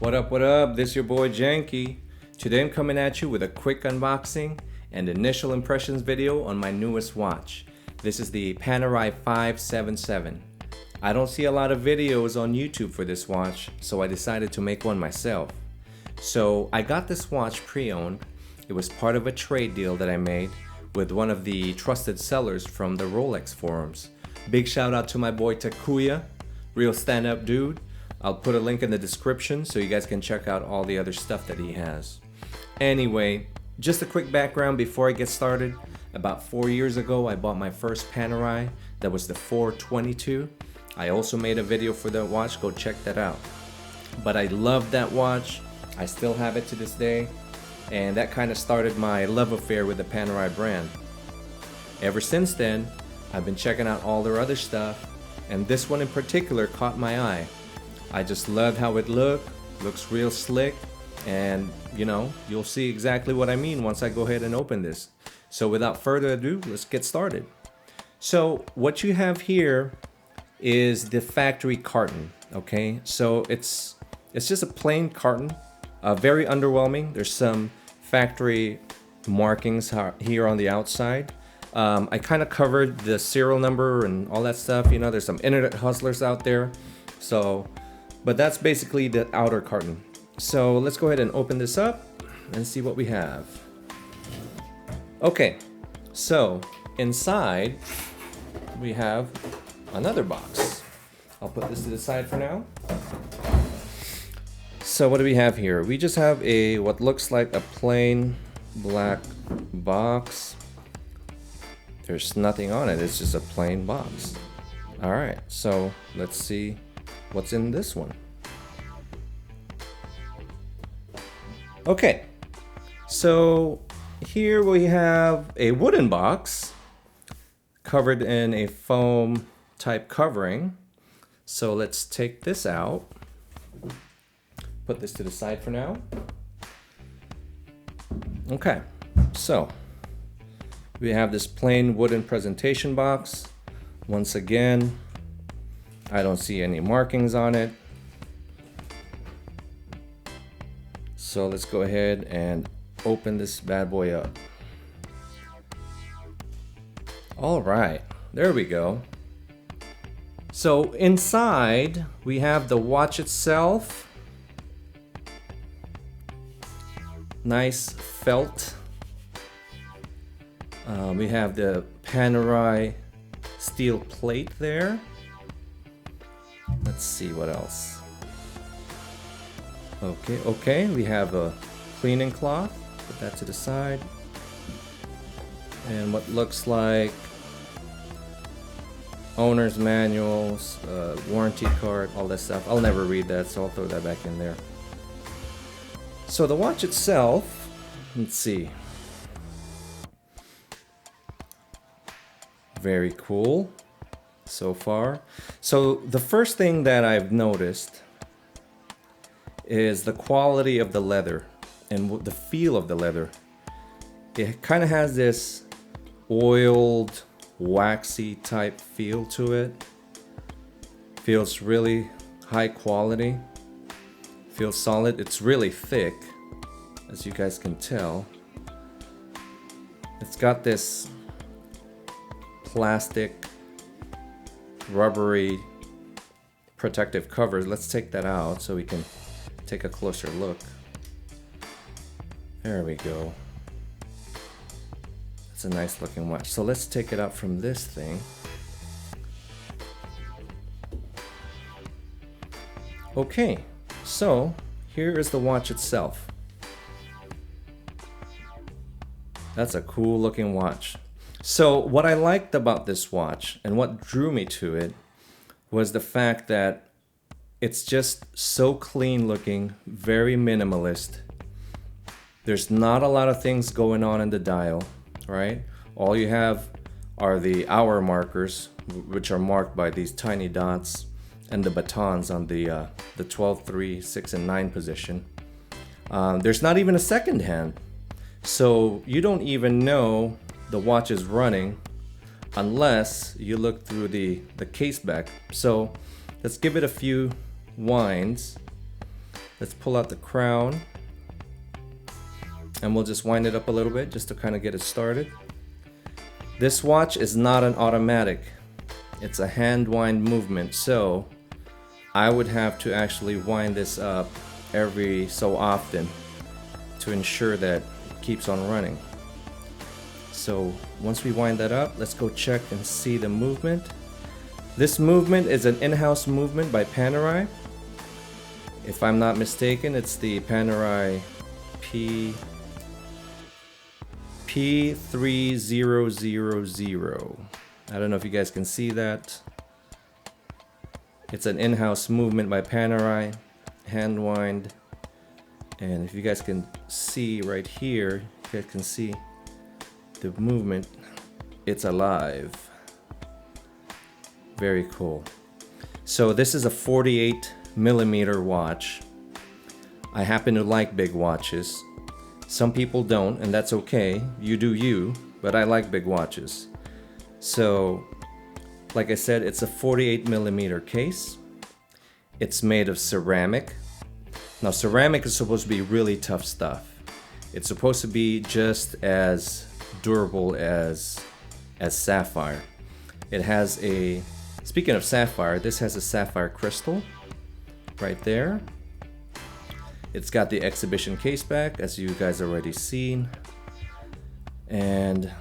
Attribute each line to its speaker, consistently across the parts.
Speaker 1: What up, what up? This your boy Janky. Today I'm coming at you with a quick unboxing and initial impressions video on my newest watch. This is the Panerai 577. I don't see a lot of videos on YouTube for this watch, so I decided to make one myself. So I got this watch pre-owned. It was part of a trade deal that I made with one of the trusted sellers from the Rolex Forums. Big shout out to my boy TAKUYA, real stand-up dude. I'll put a link in the description so you guys can check out all the other stuff that he has. Anyway, just a quick background before I get started. About 4 years ago, I bought my first Panerai. That was the 422. I also made a video for that watch, go check that out. But I loved that watch. I still have it to this day. And that kind of started my love affair with the Panerai brand. Ever since then, I've been checking out all their other stuff, and this one in particular caught my eye. I just loved how it looks real slick, and you'll see exactly what I mean once I go ahead and open this. So without further ado, let's get started. So what you have here is the factory carton, okay? So it's just a plain carton, very underwhelming. There's some factory markings here on the outside. I kind of covered the serial number and all that stuff. There's some internet hustlers out there. But that's basically the outer carton. So let's go ahead and open this up and see what we have. Okay, so inside we have another box. I'll put this to the side for now. So what do we have here? We just have what looks like a plain black box. There's nothing on it, it's just a plain box. All right, so let's see what's in this one. Okay, so here we have a wooden box covered in a foam type covering. So let's take this out. Put this to the side for now. Okay, so we have this plain wooden presentation box. Once again, I don't see any markings on it. So let's go ahead and open this bad boy up. All right, there we go. So inside we have the watch itself. Nice felt. We have the Panerai steel plate there. Let's see what else. Okay, we have a cleaning cloth. Put that to the side. And what looks like owner's manuals, warranty card, all that stuff. I'll never read that, so I'll throw that back in there. So the watch itself, let's see. Very cool so far. So the first thing that I've noticed is the quality of the leather and the feel of the leather. It kind of has this oiled, waxy type feel to it. Feels really high quality. Feels solid. It's really thick, as you guys can tell. It's got this plastic, rubbery, protective covers. Let's take that out so we can take a closer look. There we go. It's a nice looking watch. So let's take it out from this thing. Okay, so here is the watch itself. That's a cool looking watch. So what I liked about this watch and what drew me to it was the fact that it's just so clean looking, very minimalist. There's not a lot of things going on in the dial, right? All you have are the hour markers, which are marked by these tiny dots, and the batons on the 12, 3, 6, and 9 position. There's not even a second hand. So you don't even know the watch is running unless you look through the case back. So let's give it a few winds Let's pull out the crown and we'll just wind it up a little bit just to kind of get it started. This watch is not an automatic. It's a hand wind movement, so I would have to actually wind this up every so often to ensure that it keeps on running. So once we wind that up, let's go check and see the movement. This movement is an in-house movement by Panerai. If I'm not mistaken, it's the Panerai P3000. I don't know if you guys can see that. It's an in-house movement by Panerai, hand wind. And if you guys can see right here, you guys can see the movement. It's alive. Very cool. So this is a 48mm watch. I happen to like big watches. Some people don't, and that's okay. You do you, but I like big watches. So, like I said, it's a 48mm case. It's made of ceramic. Now, ceramic is supposed to be really tough stuff. It's supposed to be just as durable as sapphire. It has a, speaking of sapphire, this has a sapphire crystal right there. It's got the exhibition case back, as you guys already seen. And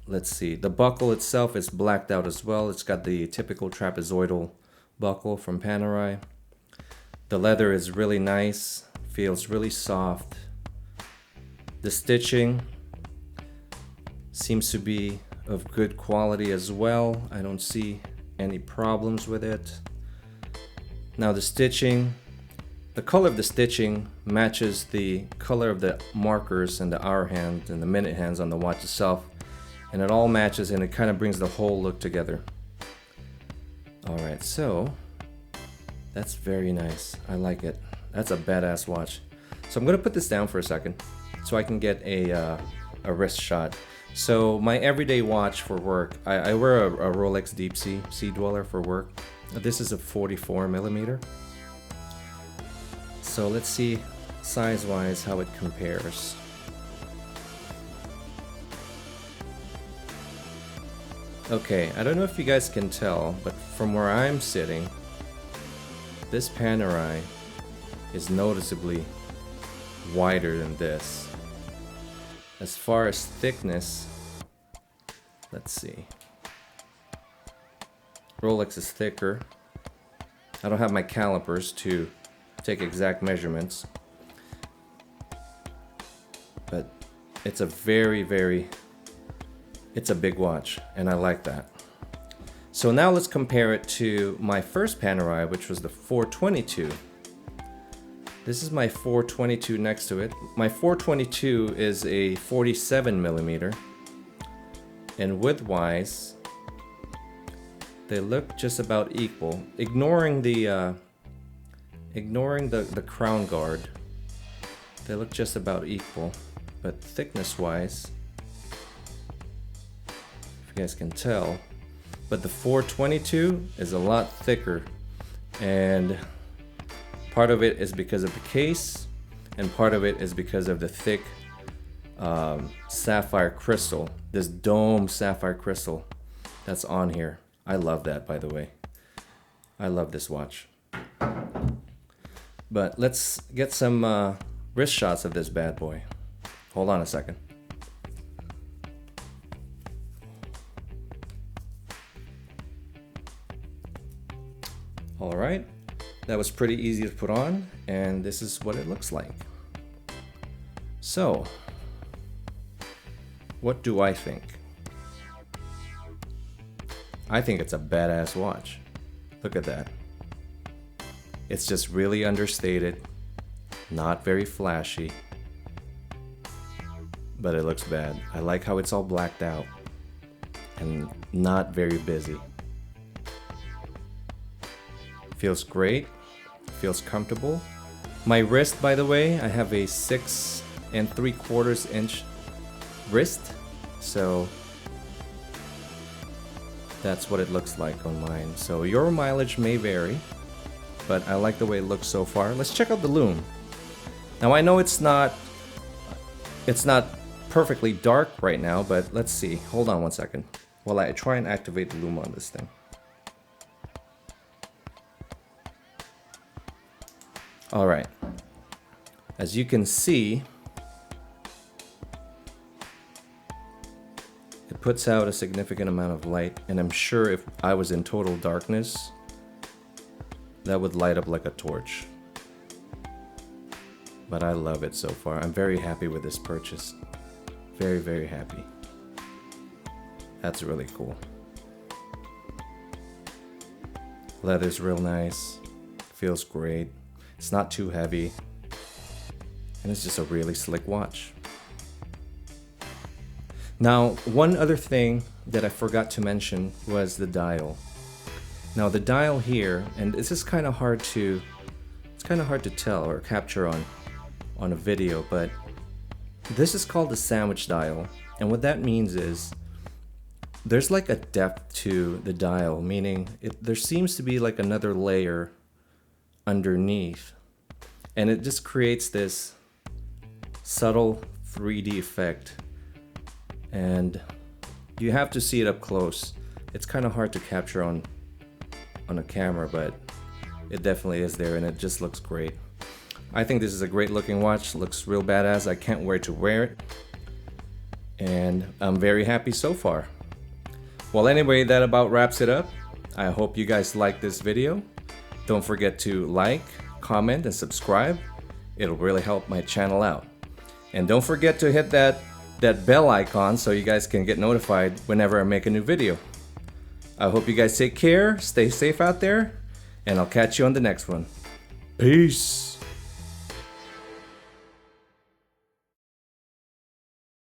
Speaker 1: let's see, the buckle itself is blacked out as well. It's got the typical trapezoidal buckle from Panerai. The leather is really nice, feels really soft. The stitching seems to be of good quality as well. I don't see any problems with it. Now the stitching, the color of the stitching matches the color of the markers and the hour hand and the minute hands on the watch itself, and it all matches and it kind of brings the whole look together. Alright, so that's very nice. I like it. That's a badass watch. So I'm gonna put this down for a second so I can get a wrist shot. So my everyday watch for work, I wear a Rolex Deep Sea Dweller for work. This is a 44mm. So let's see size-wise how it compares. Okay, I don't know if you guys can tell, but from where I'm sitting, this Panerai is noticeably wider than this. As far as thickness, let's see. Rolex is thicker. I don't have my calipers to take exact measurements, but it's a it's a big watch, and I like that. So now let's compare it to my first Panerai, which was the 422. This is my 422 next to it. My 422 is a 47mm, and width-wise, they look just about equal. Ignoring the crown guard, they look just about equal. But thickness-wise, if you guys can tell, but the 422 is a lot thicker, and part of it is because of the case, and part of it is because of the thick sapphire crystal, this dome sapphire crystal that's on here. I love that, by the way. I love this watch. But let's get some wrist shots of this bad boy. Hold on a second. All right. That was pretty easy to put on, and this is what it looks like. So, what do I think? I think it's a badass watch. Look at that. It's just really understated, not very flashy, but it looks bad. I like how it's all blacked out and not very busy. Feels great. Feels comfortable. My wrist, by the way, I have a 6 3/4 inch wrist, so that's what it looks like on mine. So your mileage may vary, but I like the way it looks so far. Let's check out the lume. Now I know it's not perfectly dark right now, but let's see. Hold on one second while I try and activate the lume on this thing. Alright, as you can see, it puts out a significant amount of light, and I'm sure if I was in total darkness, that would light up like a torch. But I love it so far. I'm very happy with this purchase. Very, very happy. That's really cool. Leather's real nice. Feels great. It's not too heavy. And it's just a really slick watch. Now, one other thing that I forgot to mention was the dial. Now the dial here, and this is kind of hard to tell or capture on a video, but this is called the sandwich dial, and what that means is there's like a depth to the dial, meaning there seems to be like another layer underneath, and it just creates this subtle 3D effect, and you have to see it up close. It's kind of hard to capture on a camera, but it definitely is there, and it just looks great. I think this is a great looking watch. Looks real badass. I can't wait to wear it, and I'm very happy so far. Well, anyway, that about wraps it up. I hope you guys liked this video. Don't forget to like, comment, and subscribe. It'll really help my channel out. And don't forget to hit that bell icon so you guys can get notified whenever I make a new video. I hope you guys take care, stay safe out there, and I'll catch you on the next one. Peace.